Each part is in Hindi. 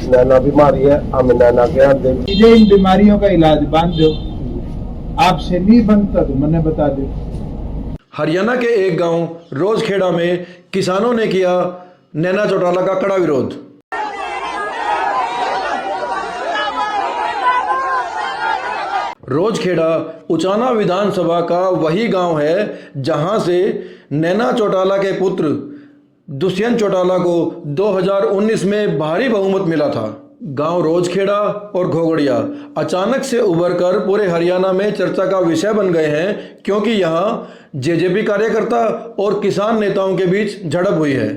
नैना बीमारी है, हम नैना के यहाँ मुझे इन बीमारियों का इलाज बांध दो, आपसे नहीं बनता तो मैंने बता दो। हरियाणा के एक गांव रोजखेड़ा में किसानों ने किया नैना चौटाला का कड़ा विरोध। रोजखेड़ा उचाना विधानसभा का वही गांव है जहां से नैना चौटाला के पुत्र दुष्यंत चौटाला को 2019 में भारी बहुमत मिला था। गांव रोजखेड़ा और घोगड़िया अचानक से उभरकर पूरे हरियाणा में चर्चा का विषय बन गए हैं क्योंकि यहां जेजेपी कार्यकर्ता और किसान नेताओं के बीच झड़प हुई है।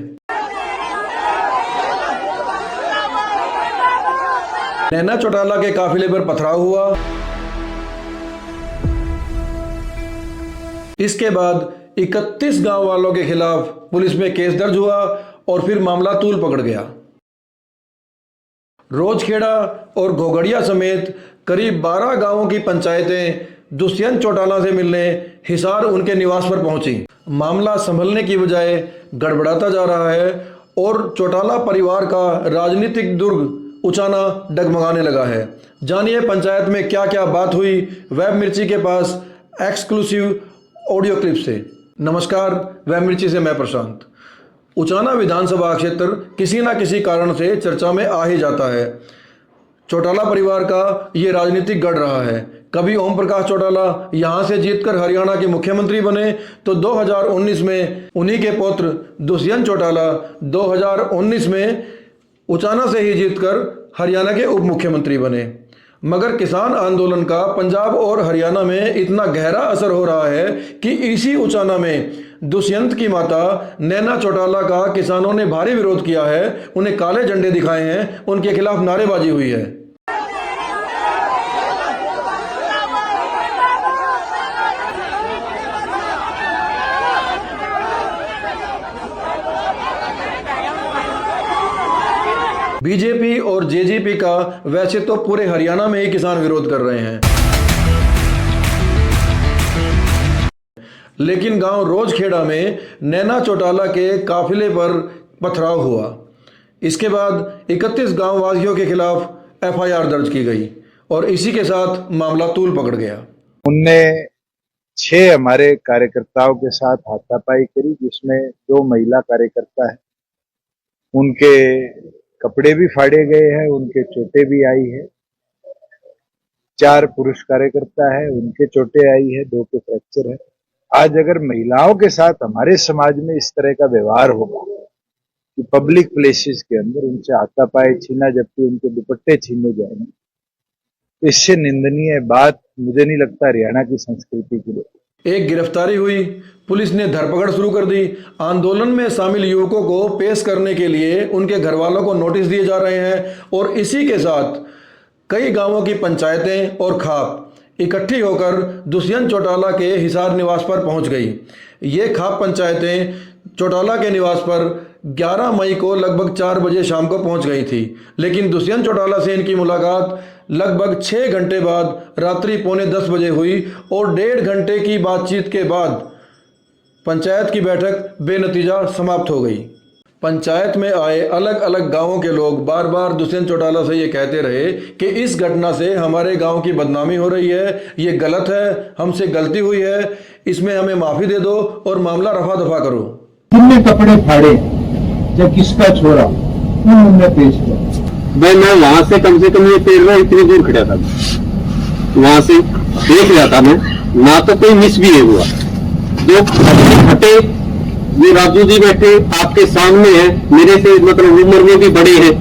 नैना चौटाला के काफिले पर पथराव हुआ। इसके बाद 31 गांव वालों के खिलाफ पुलिस में केस दर्ज हुआ और फिर मामला तूल पकड़ गया। रोजखेड़ा और घोगड़िया समेत करीब 12 गांवों की पंचायतें दुष्यंत चौटाला से मिलने हिसार उनके निवास पर पहुंची। मामला संभलने की बजाय गड़बड़ाता जा रहा है और चौटाला परिवार का राजनीतिक दुर्ग उचाना डगमगाने लगा है। जानिए पंचायत में क्या क्या बात हुई वेब मिर्ची के पास एक्सक्लूसिव ऑडियो क्लिप से। नमस्कार, वेब मिर्ची से मैं प्रशांत। उचाना विधानसभा क्षेत्र किसी न किसी कारण से चर्चा में आ ही जाता है। चौटाला परिवार का ये राजनीतिक गढ़ रहा है। कभी ओम प्रकाश चौटाला यहाँ से जीतकर हरियाणा के मुख्यमंत्री बने तो 2019 में उन्हीं के पुत्र दुष्यंत चौटाला 2019 में उचाना से ही जीतकर हरियाणा के उप मुख्यमंत्री बने। मगर किसान आंदोलन का पंजाब और हरियाणा में इतना गहरा असर हो रहा है कि इसी उचाना में दुष्यंत की माता नैना चौटाला का किसानों ने भारी विरोध किया है, उन्हें काले झंडे दिखाए हैं, उनके खिलाफ नारेबाजी हुई है। बीजेपी और जेजेपी का वैसे तो पूरे हरियाणा में ही किसान विरोध कर रहे हैं, लेकिन गांव रोजखेड़ा में नैना चौटाला के काफिले पर पथराव हुआ। इसके बाद 31 गांव वासियों के खिलाफ एफआईआर दर्ज की गई और इसी के साथ मामला तूल पकड़ गया। उनने 6 हमारे कार्यकर्ताओं के साथ हाथापाई करी, जिसमें 2 महिला कार्यकर्ता है, उनके कपड़े भी फाड़े गए हैं, उनके चोटें भी आई है। 4 पुरुष कार्यकर्ता है, उनके चोटें आई है, 2 के फ्रैक्चर है। आज अगर महिलाओं के साथ हमारे समाज में इस तरह का व्यवहार होगा कि पब्लिक प्लेसेस के अंदर उनसे हाथापाई छीना जबकि उनके दुपट्टे छीने जाएंगे, तो इससे निंदनीय बात मुझे नहीं लगता हरियाणा की संस्कृति के लिए। एक गिरफ्तारी हुई, पुलिस ने धरपकड़ शुरू कर दी। आंदोलन में शामिल युवकों को पेश करने के लिए उनके घर वालों को नोटिस दिए जा रहे हैं और इसी के साथ कई गांवों की पंचायतें और खाप इकट्ठी होकर दुष्यंत चौटाला के हिसार निवास पर पहुंच गई। ये खाप पंचायतें चौटाला के निवास पर 11 मई को लगभग 4 बजे शाम को पहुंच गई थी, लेकिन दुष्यंत चौटाला से इनकी मुलाकात लगभग 6 घंटे बाद रात्रि 9:45 बजे हुई और 1.5 घंटे की बातचीत के बाद पंचायत की बैठक बेनतीजा समाप्त हो गई। पंचायत में आए अलग अलग गांवों के लोग बार बार दुष्यंत चौटाला से ये कहते रहे कि इस घटना से हमारे गांव की बदनामी हो रही है, ये गलत है, हमसे गलती हुई है, इसमें हमें माफी दे दो और मामला रफा दफा करो। कितने कपड़े फाड़े जब किसका छोड़ा उन्होंने पेश किया। भाई मैं वहां से कम ये पेड़ इतनी दूर खड़ा था, वहां से देख रहा था मैं, ना तो कोई मिस भी नहीं हुआ। जो फटे ये राजू जी बैठे आपके सामने है, मेरे से मतलब उम्र में भी बड़े हैं,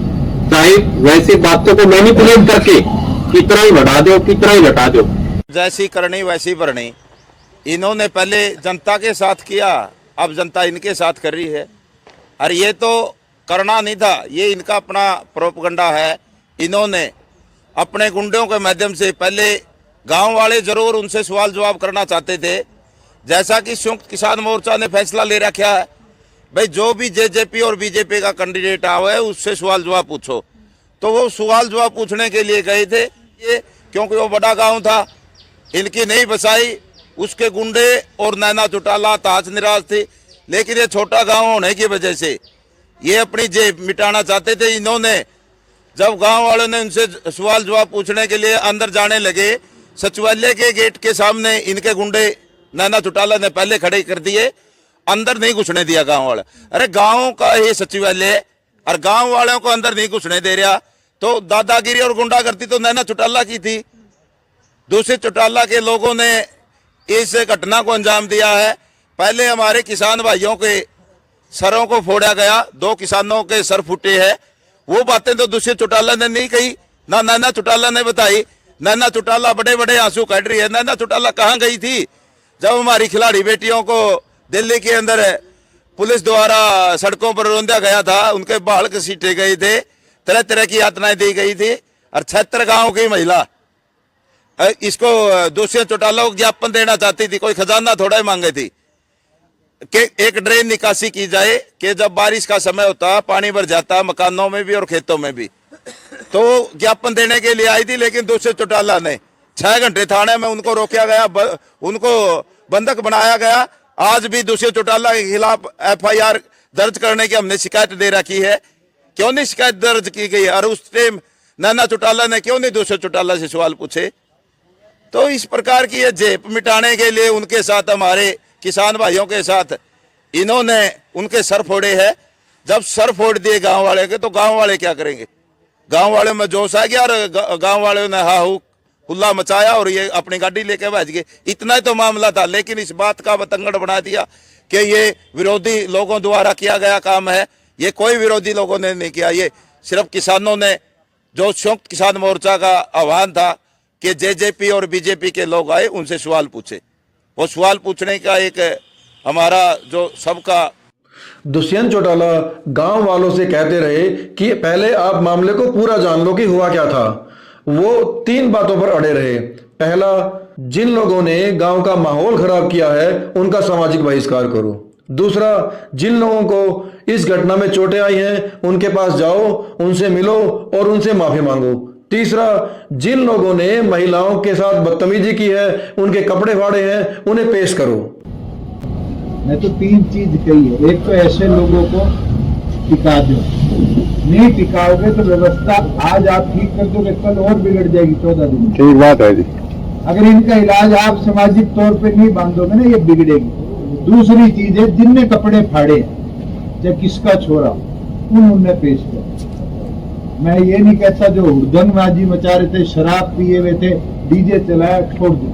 चाहे वैसी बातों को मैनिपुलेट करके कितना ही बढ़ा दो कितना ही घटा दो। जैसी करनी वैसी भरनी, इन्होंने पहले जनता के साथ किया, अब जनता इनके साथ कर रही है। और ये तो करना नहीं था, ये इनका अपना प्रोपगंडा है। इन्होंने अपने गुंडों के माध्यम से पहले गांव वाले जरूर उनसे सवाल जवाब करना चाहते थे, जैसा कि संयुक्त किसान मोर्चा ने फैसला ले रखा है, भाई जो भी जेजेपी और बीजेपी का कैंडिडेट आवे उससे सवाल जवाब पूछो। तो वो सवाल जवाब पूछने के लिए गए थे, ये क्योंकि वो बड़ा गांव था, इनकी नहीं बसाई, उसके गुंडे और नैना चौटाला ताज निराज थे। लेकिन ये छोटा गांव होने की वजह से ये अपनी जेब मिटाना चाहते थे। इन्होंने जब गांव वालों ने उनसे सवाल जवाब पूछने के लिए अंदर जाने लगे, सचिवालय के गेट के सामने इनके गुंडे नैना चौटाला ने पहले खड़े कर दिए, अंदर नहीं घुसने दिया गांव वाला। अरे गांव का ये सचिवालय और गांव वालों को अंदर नहीं घुसने दे रहा, तो दादागिरी और गुंडागर्दी तो नैना चौटाला की थी। दूसरे चौटाला के लोगों ने इस घटना को अंजाम दिया है। पहले हमारे किसान भाइयों के सरों को फोड़ा गया, 2 किसानों के सर फूटे हैं। वो बातें तो दूसरे चौटाला ने नहीं कही, ना नैना चौटाला ने बताई। नैना चौटाला बड़े बड़े आंसू काट रही है। नैना चौटाला कहाँ गई थी जब हमारी खिलाड़ी बेटियों को दिल्ली के अंदर पुलिस द्वारा सड़कों पर रौंदा गया था, उनके बाल घसीटे गए थे, तरह तरह की यातनाएं दी गई थी। और 76 गांव की महिला इसको दूसरे चौटाला को ज्ञापन देना चाहती थी, कोई खजाना थोड़ा ही मांगे थी कि एक ड्रेन निकासी की जाए कि जब बारिश का समय होता पानी भर जाता मकानों में भी और खेतों में भी। तो ज्ञापन देने के लिए आई थी, लेकिन दूसरे चौटाला ने 6 घंटे थाने में उनको रोका गया, उनको बंधक बनाया गया। आज भी दूसरे चौटाला के खिलाफ FIR दर्ज करने की हमने शिकायत दे रखी है। क्यों नहीं शिकायत दर्ज की गई? और उस टाइम नैना चौटाला ने क्यों नहीं दूसरे चौटाला से सवाल पूछे? तो इस प्रकार की ये झेप मिटाने के लिए उनके साथ, हमारे किसान भाइयों के साथ इन्होंने उनके सर फोड़े हैं। जब सर फोड़ दिए गांव वाले के, तो गांव वाले क्या करेंगे? गांव वाले में जोश आ गया और गांव वाले ने हा हुल्ला मचाया और ये अपनी गाड़ी लेके भाग गए। इतना ही तो मामला था, लेकिन इस बात का बतंगड़ बना दिया कि ये विरोधी लोगों द्वारा किया गया काम है। ये कोई विरोधी लोगों ने नहीं किया, ये सिर्फ किसानों ने, जो संयुक्त किसान मोर्चा का आह्वान था कि JJP और BJP के लोग आए, उनसे सवाल पूछे। वो सवाल पूछने का एक हमारा जो सबका। दुष्यंत चौटाला गांव वालों से कहते रहे कि पहले आप मामले को पूरा जान लो कि हुआ क्या था। वो 3 बातों पर अड़े रहे। पहला, जिन लोगों ने गांव का माहौल खराब किया है उनका सामाजिक बहिष्कार करो। दूसरा, जिन लोगों को इस घटना में चोटें आई हैं उनके पास जाओ, उनसे मिलो और उनसे माफी मांगो। तीसरा, जिन लोगों ने महिलाओं के साथ बदतमीजी की है, उनके कपड़े फाड़े हैं, उन्हें पेश करो। मैं तो 3 चीज कही है। एक तो ऐसे लोगों को टिका दो, नहीं टिकाओगे तो व्यवस्था आज आप ठीक कर दोगे, कल और बिगड़ जाएगी 14 दिन। ठीक बात है जी। अगर इनका इलाज आप सामाजिक तौर पे नहीं बांधोगे ना, ये बिगड़ेगी। दूसरी चीज है, जिनने कपड़े फाड़े चाहे किसका छोरा, उन्हें पेश करो। मैं ये नहीं कहता जो हुड़दंगबाजी मचा रहे थे, शराब पिए हुए थे, डीजे चलाया, छोड़ दो।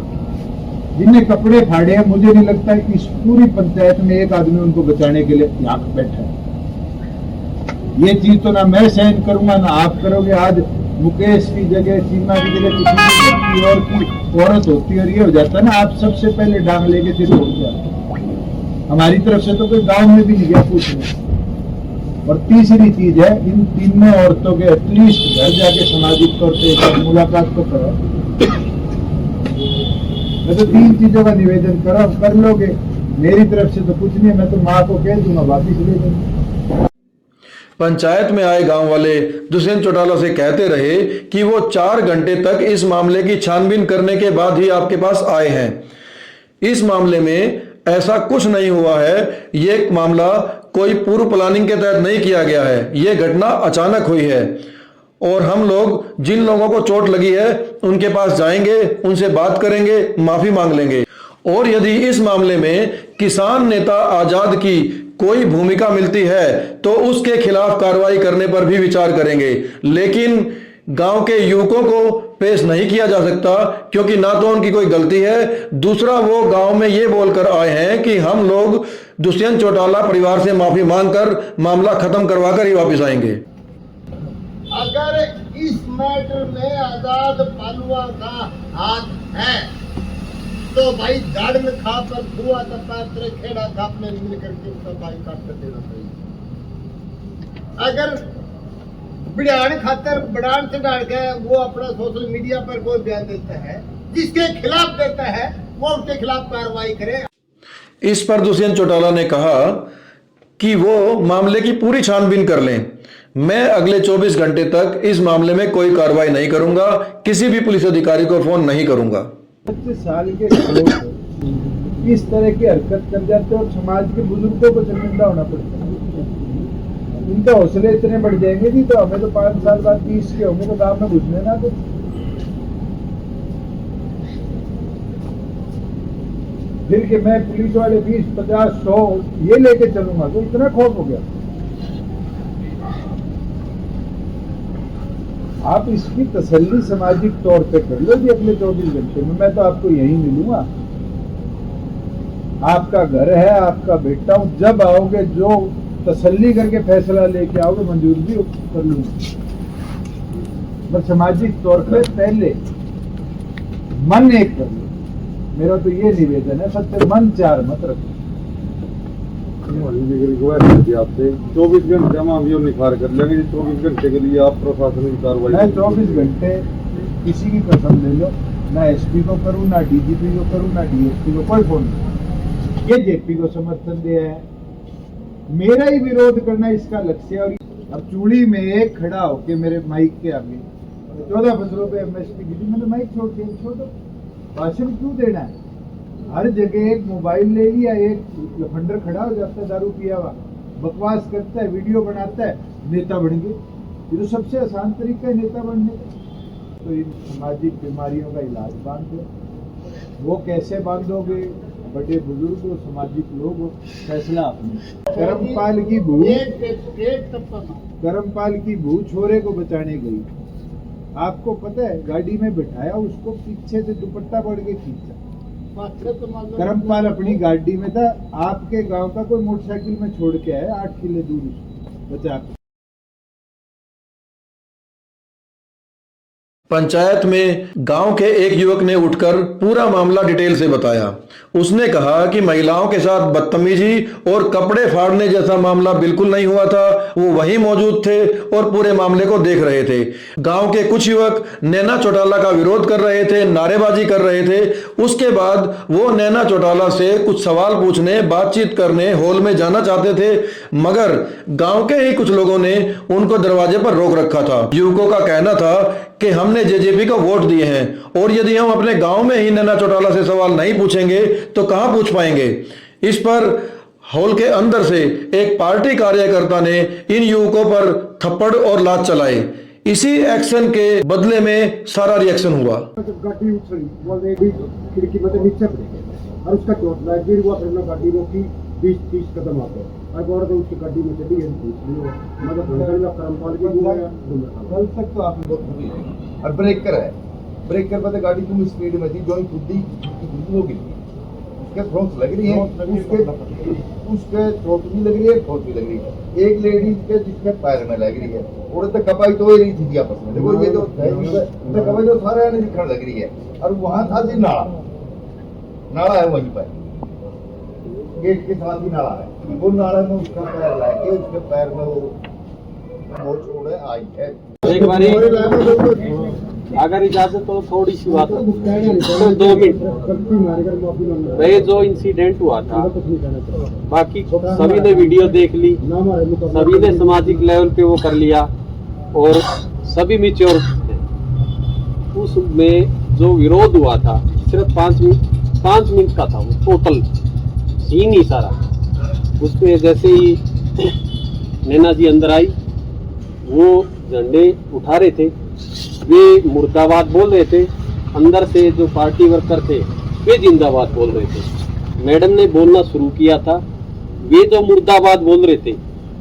जिनने कपड़े फाड़े हैं, मुझे नहीं लगता इस पूरी पंचायत में एक आदमी उनको बचाने के लिए यहाँ पे बैठा है। ये चीज तो ना मैं सहन करूंगा ना आप करोगे। आज मुकेश की जगह, सीमा की जगह किसी और की औरत होती और ये हो जाता है ना, आप सबसे पहले डांग लेके फिर उठ जाते। हमारी तरफ से तो कोई गांव में भी नहीं गया पूछने। और तीसरी चीज है, इन तीनों औरतों के एटलीस्ट घर जाके सामाजिक तौर पर मुलाकात तो करो। मैं तो 3 चीजों का निवेदन करो, कर लोगे। मेरी तरफ से तो कुछ नहीं, मैं तो माँ को कह दूंगा वापिस ले दूंगा। पंचायत में आए गांव वाले दुष्यंत चौटाला से कहते रहे कि वो 4 घंटे तक इस मामले की छानबीन करने के बाद ही आपके पास आए हैं। इस मामले में ऐसा कुछ नहीं हुआ है। ये मामला कोई पूर्व प्लानिंग के तहत नहीं किया गया है। ये घटना अचानक हुई है और हम लोग जिन लोगों को चोट लगी है उनके पास जाएंगे, उनसे बात करेंगे, माफी मांग लेंगे। और यदि इस मामले में किसान नेता आजाद की कोई भूमिका मिलती है तो उसके खिलाफ कार्रवाई करने पर भी विचार करेंगे। लेकिन गांव के युवकों को पेश नहीं किया जा सकता क्योंकि ना तो उनकी कोई गलती है, दूसरा वो गांव में ये बोलकर आए हैं कि हम लोग दुष्यंत चौटाला परिवार से माफी मांगकर मामला खत्म करवाकर ही वापस आएंगे। अगर इस मैटर में आजाद पालुआ का हाथ है तो भाई झाड़ में खा कर धुआ तपात्र खेड़ा खापने मिल करके उसका बाइकाट कर देना चाहिए। अगर बिड़ान खातर बिड़ान से डाल के वो अपना सोशल मीडिया पर कोई बयान देता है, जिसके खिलाफ देता है वो उसके खिलाफ कार्रवाई करे। इस पर दुष्यंत चौटाला ने कहा कि वो मामले की पूरी छानबीन कर लें। मैं अगले 24 घंटे तक इस मामले में कोई कार्रवाई नहीं करूंगा, किसी भी पुलिस अधिकारी को फोन नहीं करूंगा। 25 साल के लोग इस तरह की हरकत कर जाते हैं और समाज के बुजुर्गों को शर्मिंदा होना पड़ता है। इनके हौसले इतने बढ़ जाएंगे जी, तो हमें तो 5 साल बाद 30 के होंगे तो गाँव में घुसने ना कुछ। फिर कि मैं पुलिस वाले 20, 50, 100 ये लेके चलूंगा तो इतना खौफ हो गया। आप इसकी तसल्ली सामाजिक तौर पे कर लो जी अगले 24 घंटे में। मैं तो आपको यहीं मिलूंगा, आपका घर है, आपका बेटा हूं। जब आओगे जो तसल्ली करके फैसला लेके आओगे मंजूर भी कर लूंगा। पर सामाजिक तौर पे पहले मन एक कर लो। मेरा तो ये निवेदन है, सबसे मन 4 मत रखो। आपसे 24 घंटे हम अभी निखार कर लेंगे। 24 घंटे के लिए आप प्रशासनिक कार्रवाई। मैं 24 घंटे किसी की कसम ले लो, ना एसपी को करूं, ना डीजीपी को करूं, ना डीएसपी को, कोई फोन नहीं। ये जेपी को समर्थन दिया है, मेरा ही विरोध करना इसका लक्ष्य। और अब चूड़ी में एक खड़ा होके मेरे माइक के आगे 14 फसलों पे एमएसपी गिरी, मैंने माइक छोड़ दिया। छोड़ो, भाषण क्यों देना है? हर जगह एक मोबाइल ले लिया, एक लफंडर खड़ा हो जाता है दारू पिया हुआ, बकवास करता है, वीडियो बनाता है, नेता बन गए। ये तो सबसे आसान तरीका है नेता बनने का। तो इन सामाजिक बीमारियों का इलाज बांध दो। वो कैसे बांधोगे? बड़े बुजुर्ग हो, सामाजिक लोग हो, फैसला आपने। करमपाल की बहू, करमपाल की बहू छोरे को बचाने गई, आपको पता है गाड़ी में बिठाया, उसको पीछे से दुपट्टा पड़ के खींचा। करमपाल अपनी गाड़ी में था, आपके गांव का कोई मोटरसाइकिल में छोड़ के आया 8 किलो दूर बचा के। पंचायत में गांव के एक युवक ने उठकर पूरा मामला डिटेल से बताया। उसने कहा कि महिलाओं के साथ बदतमीजी और कपड़े फाड़ने जैसा मामला बिल्कुल नहीं हुआ था। वो वहीं मौजूद थे और पूरे मामले को देख रहे थे। गांव के कुछ युवक नैना चौटाला का विरोध कर रहे थे, नारेबाजी कर रहे थे। उसके बाद वो नैना चौटाला से कुछ सवाल पूछने, बातचीत करने हॉल में जाना चाहते थे, मगर गांव के ही कुछ लोगों ने उनको दरवाजे पर रोक रखा था। युवकों का कहना था कि हमने जेजेपी को वोट दिए हैं और यदि हम अपने गांव में ही नैना चौटाला से सवाल नहीं पूछेंगे तो कहां पूछ पाएंगे। इस पर हॉल के अंदर से एक पार्टी कार्यकर्ता ने इन युवकों पर थप्पड़ और लात चलाए। इसी एक्शन के बदले में सारा रिएक्शन हुआ। गाड़ी उछली, वो लेडी खिड़की में नीचे पड़ी और उसका चोट लग गई। वो अपना गाड़ी रोकी, 20-30 कदम आते और औरत उसकी गाड़ी में चली गई। मतलब करमपाल की कल तक तो आपने बहुत हुई है। और ब्रेकर है, ब्रेकर पर गाड़ी तुम स्पीड में थी, जो ही खुदी होगी उसके थ्रोट लग रही है, उसके थ्रोट भी लग रही है, थ्रोट भी लग रही है। एक लेडीज के जिसके पैर में लग रही है, और तक कपाई तो ही रही थी आपस में। देखो ये तो कपाई तो सारे आने दिखने लग रही है। और वहां था जी नाला, नाला है वहीं पर, गेट के साथ ही नाला है। वो नाला में उसका पैर लाके उसके पैर में वो छोड़े आई है। एक बारी अगर इजाजत तो थोड़ी सी बात तो 2 मिनट। भाई जो इंसिडेंट हुआ था, बाकी सभी ने वीडियो देख ली, सभी ने सामाजिक लेवल पे वो कर लिया और सभी मैच्योर थे। उसमें जो विरोध हुआ था सिर्फ 5 मिनट का था, वो टोटल सीन ही सारा। उसमें जैसे ही नैना जी अंदर आई, वो झंडे उठा रहे थे, वे मुर्दाबाद बोल रहे थे। अंदर से जो पार्टी वर्कर थे वे जिंदाबाद बोल रहे थे। मैडम ने बोलना शुरू किया था, वे जो मुर्दाबाद बोल रहे थे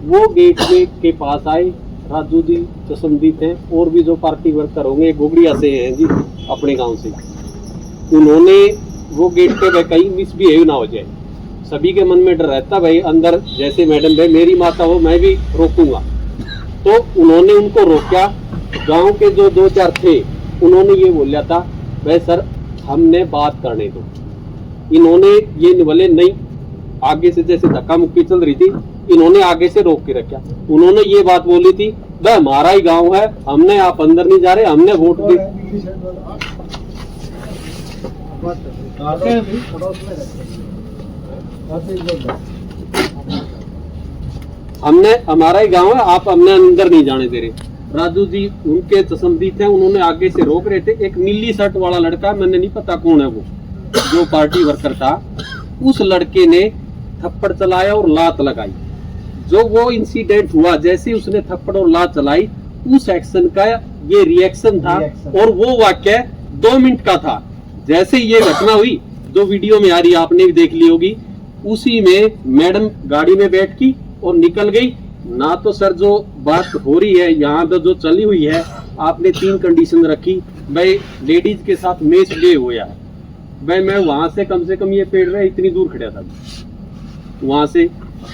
वो गेट के पास आए। राजू जी चश्मदीद हैं और भी जो पार्टी वर्कर होंगे, गोगड़िया से हैं जी, अपने गांव से। उन्होंने वो गेट पे कहीं मिसबिहेव ना हो जाए, सभी के मन में डर रहता भाई अंदर जैसे मैडम भाई मेरी माता हो मैं भी रोकूंगा। तो उन्होंने उनको रोका। गांव के जो 2-4 थे उन्होंने ये बोला था भाई सर हमने बात करने दो। इन्होंने ये बोले नहीं, आगे से जैसे धक्का मुक्की चल रही थी, इन्होंने आगे से रोक के रखा। उन्होंने ये बात बोली थी भाई हमारा ही गांव है, हमने आप अंदर नहीं जा रहे, हमने वोट दे। हमने हमारा ही गांव है, आप हमने अंदर नहीं जाने दे रहे। राजू जी उनके चश्मदीद थे, उन्होंने आगे से रोक रहे थे। एक नीली शर्ट वाला लड़का, मैंने नहीं पता कौन है वो, जो पार्टी वर्कर था, उस लड़के ने थप्पड़ चलाया और लात लगाई। जो वो इंसिडेंट हुआ, जैसे उसने थप्पड़ और लात चलाई, उस एक्शन का ये रिएक्शन था। और वो वाक्य 2 मिनट का था। जैसे ये घटना हुई, जो वीडियो में आ रही है, आपने भी देख ली होगी, उसी में मैडम गाड़ी में बैठ की और निकल गई। ना तो सर जो बात हो रही है यहाँ पर जो चली हुई है, आपने 3 कंडीशन रखी भाई, लेडीज के साथ मैच डे हुआ है भाई। मैं वहां से कम ये पेड़ रहे इतनी दूर खड़ा था, वहां से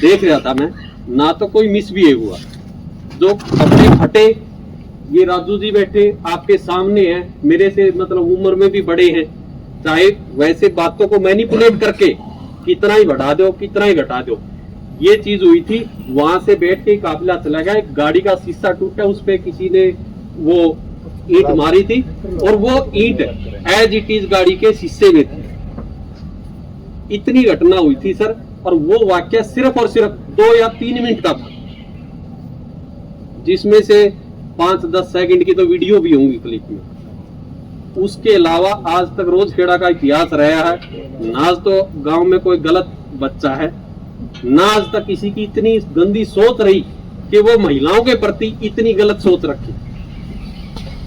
देख रहा था मैं, ना तो कोई मिस भी हुआ। जो कपड़े फटे, ये राजू जी बैठे आपके सामने हैं, मेरे से मतलब उम्र में भी बड़े हैं, चाहे वैसे बातों को मैनिपुलेट करके कितना ही बढ़ा दो कितना ही घटा दो, ये चीज हुई थी। वहां से बैठ के काफिला चला गया, एक गाड़ी का शीशा टूटा, उस पे किसी ने वो ईंट मारी थी और वो ईंट एज इट इज गाड़ी के शीशे में थी। इतनी घटना हुई थी सर, और वो वाक्य सिर्फ और सिर्फ 2 या 3 मिनट का था, जिसमें से 5-10 सेकंड की तो वीडियो भी होंगी क्लिप में। उसके अलावा आज तक रोजखेड़ा का इतिहास रहा है, ना आज तो गांव में कोई गलत बच्चा है, ना आज तक किसी की इतनी गंदी सोच रही कि वो महिलाओं के प्रति इतनी गलत सोच रखी।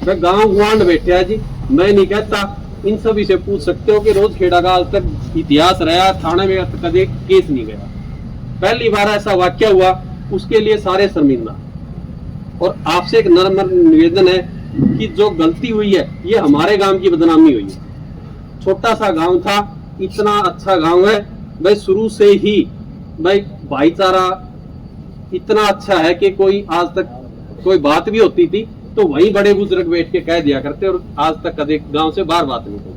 मैं गांव गुआंड बैठे है जी, मैं नहीं कहता, इन सभी से पूछ सकते हो कि रोजखेड़ा का आज तक इतिहास रहा, थाने में कभी केस नहीं गया। पहली बार ऐसा वाक्य हुआ, उसके लिए सारे शर्मिंदा। और आपसे एक नम्र निवेदन है कि जो गलती हुई है, ये हमारे गांव की बदनामी हुई है। छोटा सा गांव था, इतना अच्छा गांव है भाई, शुरू से ही भाई भाईचारा इतना अच्छा है कि कोई आज तक कोई बात भी होती थी तो वही बड़े बुजुर्ग बैठ के कह दिया करते, और आज तक कभी गांव से बाहर बात नहीं हुई।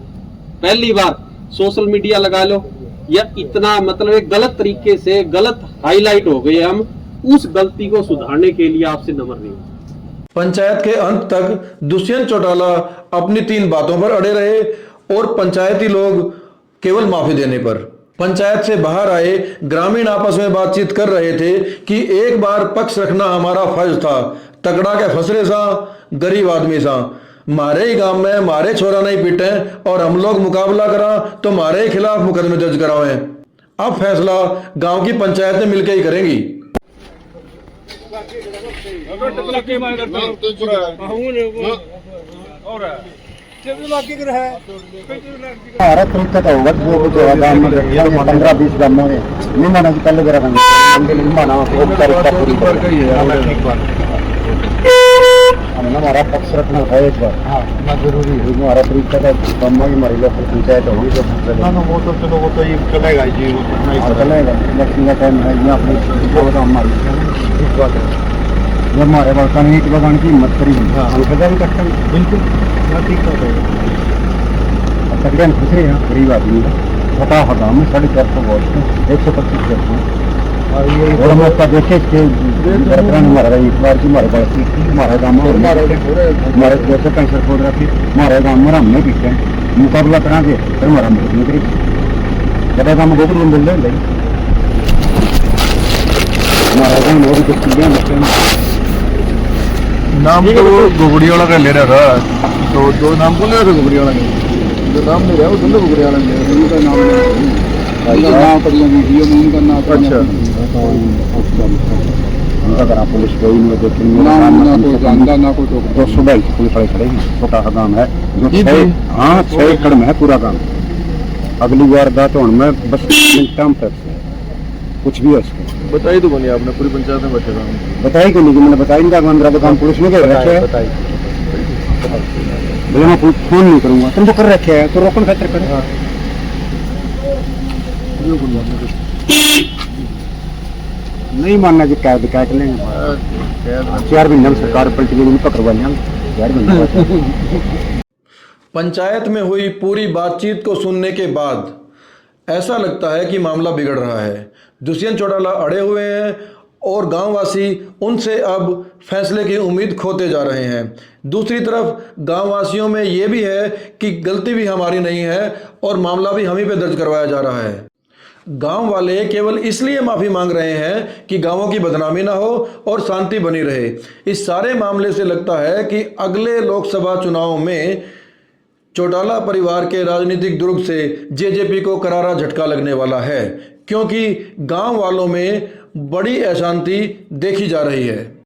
पहली बार सोशल मीडिया लगा लो, या इतना मतलब एक गलत तरीके से गलत हाईलाइट हो गए, हम उस गलती को सुधारने के लिए आपसे नम्र नहीं। पंचायत के अंत तक दुष्यंत चौटाला अपनी 3 बातों पर अड़े रहे और पंचायती लोग केवल माफी देने पर। पंचायत से बाहर आए ग्रामीण आपस में बातचीत कर रहे थे कि एक बार पक्ष रखना हमारा फर्ज था, तकड़ा के फसरे सा, गरीब आदमी सा, मारे ही गांव में मारे छोरा नहीं पीटे और हम लोग मुकाबला करा तो मारे ही खिलाफ मुकदमे दर्ज करावे। अब फैसला गांव की पंचायतें मिलकर ही करेंगी। हमारा तो तक होगा जो कुछ गांव में 15-20 गांव में नहीं माना कि पहले जरा माना हमारा पक्ष रखना है एक बार। हाँ, जरूरी है हमारा तरीका का गांव में हमारी लोकल पंचायत होगी जो वो तो चलो वो तो ये चलेगा जी, वो चलेगा। इलेक्शन का टाइम है, यहाँ अपनी हमारी ठीक बात है। जब हमारे पास ईंट लगाने की हिम्मत करी, हम सजा भी करते हैं, बिल्कुल ठीक बात है। तकड़े खुश रहे हैं, गरीब आदमी छोटा होगा में 450 वोट 125 और हम उसका देखे हमारा एक बार की हमारे पास हमारा गाँव हमारे जैसे कैंसर खोल रखी हमारे गाँव में हमने पीछे मुकाबला करा के फिर हमारा मदद नहीं करी, जब काम गोबर मिल रहे हमारा गाँव और कुछ चीजें नाम तो गोगड़ी वाला का ले रहा था, तो 2 नाम को ले रहा था गोगड़ी वाला का, जो नाम ले रहा है वो दोनों गोगड़ी वाला ले रहा है, उनका नाम उनका नाम पड़ गया वीडियो में, उनका नाम। अच्छा, उनका अगर आप पुलिस कोई नहीं देखें ना कोई तो 222 पुलिस वाले खड़ेगी। छोटा सा गाँव है जो 6 एकड़ में है पूरा गाँव। अगली वारदात तो में बस टाइम तक कुछ भी है उसको बताई तो बनी आपने पूरी पंचायत में बैठे था, बताई क्यों नहीं कि मैंने बताई नहीं था, मेरा काम पुलिस में कर रखे है। भैया मैं फोन नहीं करूंगा, तुम तो कर रखे है तो रोकन खातिर कर। नहीं मानना कि कैद काट लेंगे 4 महीने में सरकार पलट गई, पकड़वा लेंगे 4 महीने। पंचायत में हुई पूरी बातचीत को सुनने के बाद ऐसा लगता है कि मामला बिगड़ रहा है। दुष्यंत चौटाला अड़े हुए हैं और गांववासी उनसे अब फैसले की उम्मीद खोते जा रहे हैं। दूसरी तरफ गांववासियों में ये भी है कि गलती भी हमारी नहीं है और मामला भी हम ही पे दर्ज करवाया जा रहा है। गांव वाले केवल इसलिए माफ़ी मांग रहे हैं कि गांवों की बदनामी ना हो और शांति बनी रहे। इस सारे मामले से लगता है कि अगले लोकसभा चुनाव में चौटाला परिवार के राजनीतिक दुर्ग से जेजेपी को करारा झटका लगने वाला है, क्योंकि गांव वालों में बड़ी अशांति देखी जा रही है।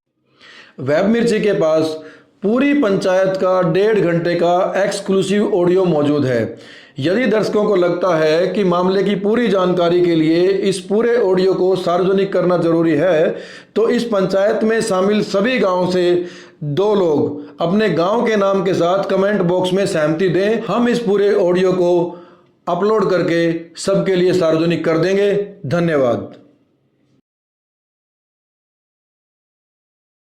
वेब मिर्ची के पास पूरी पंचायत का 1.5 घंटे का एक्सक्लूसिव ऑडियो मौजूद है। यदि दर्शकों को लगता है कि मामले की पूरी जानकारी के लिए इस पूरे ऑडियो को सार्वजनिक करना जरूरी है, तो इस पंचायत में शामिल सभी गांवों से 2 लोग अपने गांव के नाम के साथ कमेंट बॉक्स में सहमति दें। हम इस पूरे ऑडियो को अपलोड करके सबके लिए सार्वजनिक कर देंगे। धन्यवाद।